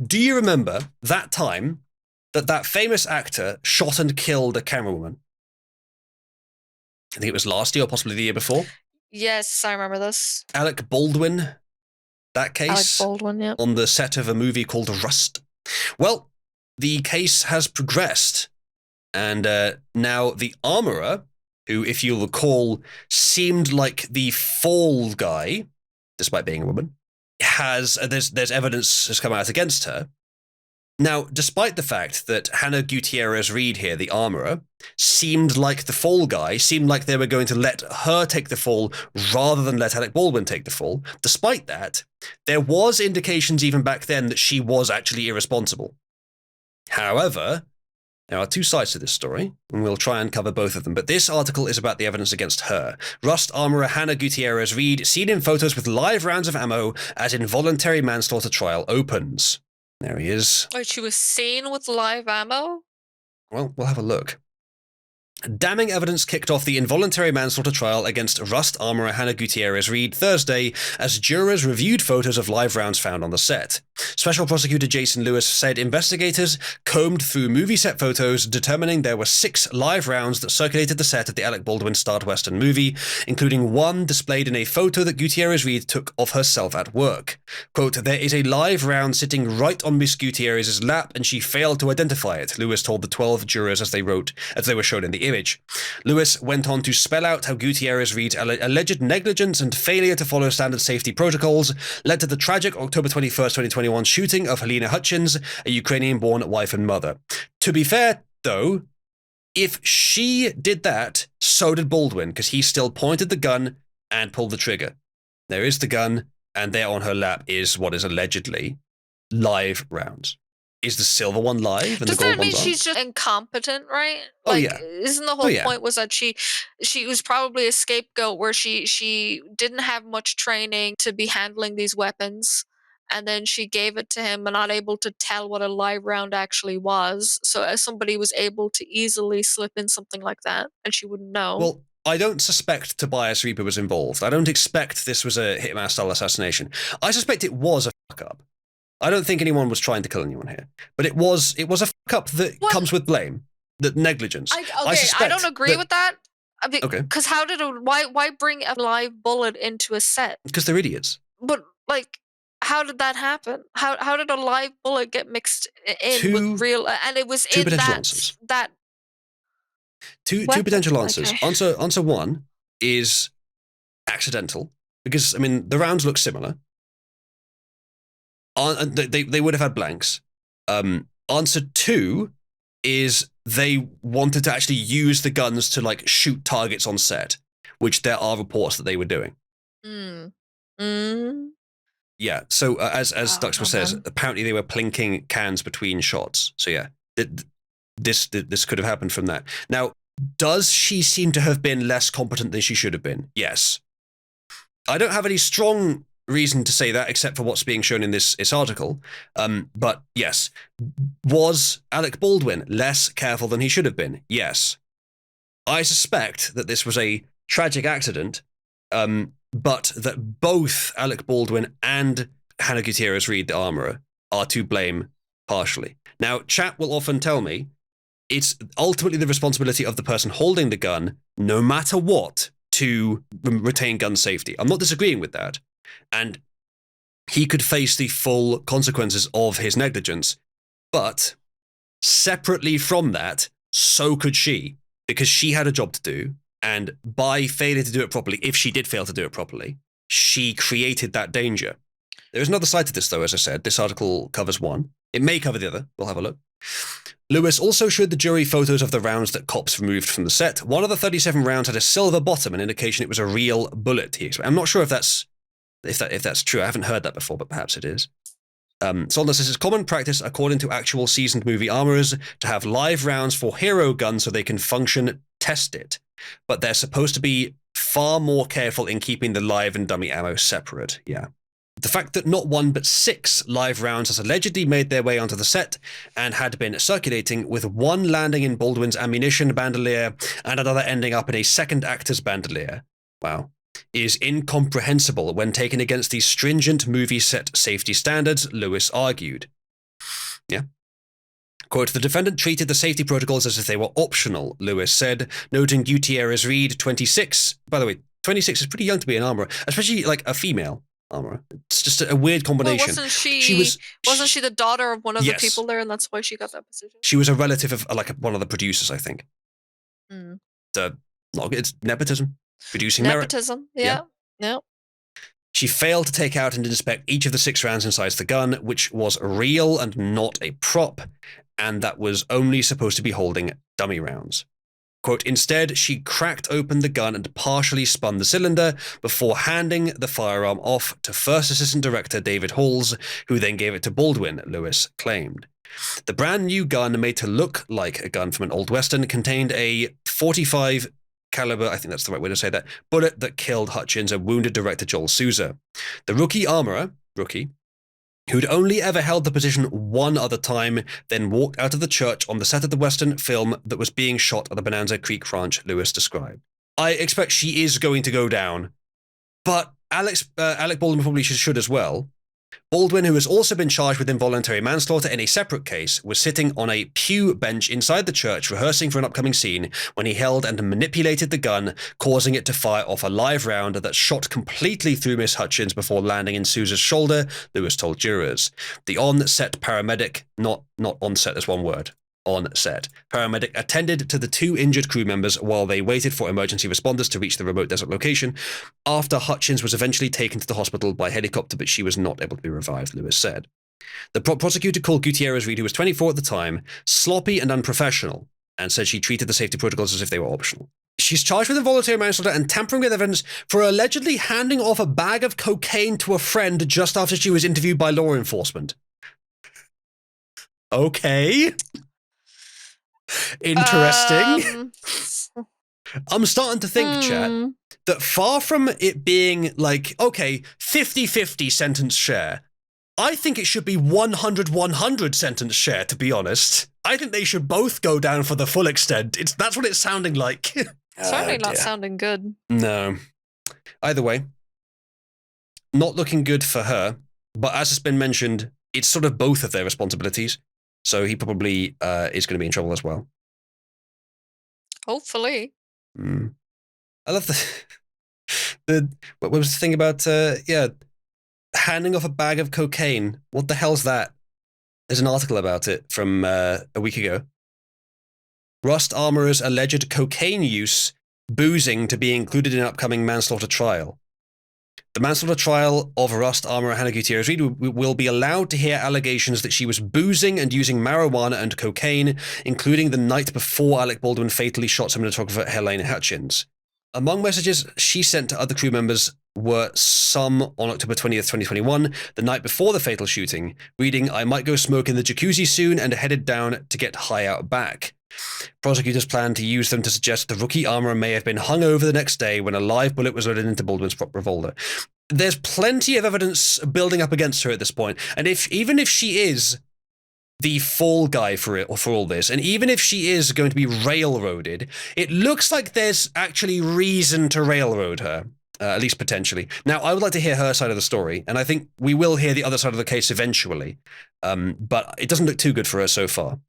Do you remember that time that famous actor shot and killed a camerawoman? I think it was last year or possibly the year before. Yes, I remember this. Alec Baldwin, that Alec case, Baldwin, yeah. on the set of a movie called Rust. Well, the case has progressed, and now the armorer, who, if you'll recall, seemed like the fall guy, despite being a woman, there's evidence has come out against her. Now, despite the fact that Hannah Gutierrez Reed here, the armorer, seemed like the fall guy, seemed like they were going to let her take the fall rather than let Alec Baldwin take the fall, despite that, there was indications even back then that she was actually irresponsible. However, there are two sides to this story, and we'll try and cover both of them, but this article is about the evidence against her. Rust armorer Hannah Gutierrez Reed, seen in photos with live rounds of ammo as involuntary manslaughter trial opens. There he is. Oh, she was seen with live ammo? Well, we'll have a look. Damning evidence kicked off the involuntary manslaughter trial against Rust armorer Hannah Gutierrez Reed Thursday as jurors reviewed photos of live rounds found on the set. Special Prosecutor Jason Lewis said investigators combed through movie set photos, determining there were 6 live rounds that circulated the set of the Alec Baldwin-starred Western movie, including one displayed in a photo that Gutierrez Reed took of herself at work. Quote, "There is a live round sitting right on Miss Gutierrez's lap, and she failed to identify it," Lewis told the 12 jurors as they were shown in the image. Lewis went on to spell out how Gutierrez Reed's alleged negligence and failure to follow standard safety protocols led to the tragic October 21st, 2021 shooting of Helena Hutchins, a Ukrainian-born wife and mother. To be fair, though, if she did that, so did Baldwin, because he still pointed the gun and pulled the trigger. There is the gun, and there on her lap is what is allegedly live rounds. Is the silver one live and Does the gold that mean one's she's just incompetent, right? Oh, Like, yeah. isn't the whole point was that she was probably a scapegoat where she didn't have much training to be handling these weapons, and then she gave it to him and not able to tell what a live round actually was. So as somebody was able to easily slip in something like that, and she wouldn't know. Well, I don't suspect Tobias Reaper was involved. I don't expect this was a Hitman-style assassination. I suspect it was a fuck-up. I don't think anyone was trying to kill anyone here, but it was a fuck-up that comes with blame, that negligence. I don't agree with that. Okay. Because why bring a live bullet into a set? Because they're idiots. But like, how did that happen? How did a live bullet get mixed in with real? And it was in that. Two potential answers. Okay. Answer one is accidental, because I mean the rounds look similar. They would have had blanks. Answer two is they wanted to actually use the guns to like shoot targets on set, which there are reports that they were doing. Yeah. So as Duxbury says, apparently they were plinking cans between shots. So yeah, this could have happened from that. Now, does she seem to have been less competent than she should have been? Yes. I don't have any strong reason to say that except for what's being shown in this article. But yes. Was Alec Baldwin less careful than he should have been? Yes. I suspect that this was a tragic accident, but that both Alec Baldwin and Hannah Gutierrez Reed, the armorer, are to blame partially. Now, chat will often tell me it's ultimately the responsibility of the person holding the gun, no matter what, to retain gun safety. I'm not disagreeing with that. And he could face the full consequences of his negligence. But separately from that, so could she, because she had a job to do. And by failing to do it properly, if she did fail to do it properly, she created that danger. There is another side to this, though, as I said. This article covers one. It may cover the other. We'll have a look. Lewis also showed the jury photos of the rounds that cops removed from the set. One of the 37 rounds had a silver bottom, an indication it was a real bullet. I'm not sure if that's true. I haven't heard that before, but perhaps it is. Saunders says it's common practice, according to actual seasoned movie armorers, to have live rounds for hero guns so they can function tested. But they're supposed to be far more careful in keeping the live and dummy ammo separate. Yeah. The fact that not one but 6 live rounds has allegedly made their way onto the set and had been circulating, with one landing in Baldwin's ammunition bandolier and another ending up in a second actor's bandolier. Wow. Is incomprehensible when taken against the stringent movie set safety standards, Lewis argued. Quote, the defendant treated the safety protocols as if they were optional, Lewis said, noting Gutierrez Reed, 26. By the way, 26 is pretty young to be an armorer, especially like a female armorer. It's just a weird combination. Well, wasn't she the daughter of one of the people there, and that's why she got that position? She was a relative of like one of the producers, I think. Mm. It's nepotism. Producing nepotism, merit. yeah. No. She failed to take out and inspect each of the 6 rounds inside the gun, which was real and not a prop, and that was only supposed to be holding dummy rounds. Quote, instead, she cracked open the gun and partially spun the cylinder before handing the firearm off to First Assistant Director David Halls, who then gave it to Baldwin, Lewis claimed. The brand new gun, made to look like a gun from an old western, contained a .45 caliber, I think that's the right way to say that, bullet that killed Hutchins and wounded director Joel Souza. The rookie armorer, who'd only ever held the position one other time, then walked out of the church on the set of the Western film that was being shot at the Bonanza Creek Ranch, Lewis described. I expect she is going to go down, but Alec Baldwin probably should as well. Baldwin, who has also been charged with involuntary manslaughter in a separate case, was sitting on a pew bench inside the church rehearsing for an upcoming scene when he held and manipulated the gun, causing it to fire off a live round that shot completely through Miss Hutchins before landing in Sousa's shoulder, Lewis told jurors. The on-set paramedic, not on-set is one word, on-set paramedic attended to the 2 injured crew members while they waited for emergency responders to reach the remote desert location after Hutchins was eventually taken to the hospital by helicopter, but she was not able to be revived, Lewis said. The prosecutor called Gutierrez Reed, who was 24 at the time, sloppy and unprofessional, and said she treated the safety protocols as if they were optional. She's charged with involuntary manslaughter and tampering with evidence for allegedly handing off a bag of cocaine to a friend just after she was interviewed by law enforcement. Okay. Interesting. I'm starting to think, chat, that far from it being like, okay, 50-50 sentence share, I think it should be 100-100 sentence share, to be honest. I think they should both go down for the full extent. That's what it's sounding like. Certainly not sounding good. No. Either way, not looking good for her, but as has been mentioned, it's sort of both of their responsibilities. So he probably is going to be in trouble as well. Hopefully. I love what was the thing about, handing off a bag of cocaine? What the hell's that? There's an article about it from a week ago. Rust Armorer's alleged cocaine use, boozing to be included in upcoming manslaughter trial. The manslaughter trial of Rust Armorer Hannah Gutierrez Reed will be allowed to hear allegations that she was boozing and using marijuana and cocaine, including the night before Alec Baldwin fatally shot cinematographer Helene Hutchins. Among messages she sent to other crew members were some on October 20th, 2021, the night before the fatal shooting, reading, I might go smoke in the jacuzzi soon and headed down to get high out back. Prosecutors plan to use them to suggest the rookie armorer may have been hung over the next day when a live bullet was loaded into Baldwin's prop revolver. There's plenty of evidence building up against her at this point, and even if she is the fall guy for all this, and even if she is going to be railroaded, it looks like there's actually reason to railroad her. At least potentially. Now, I would like to hear her side of the story, and I think we will hear the other side of the case eventually, but it doesn't look too good for her so far.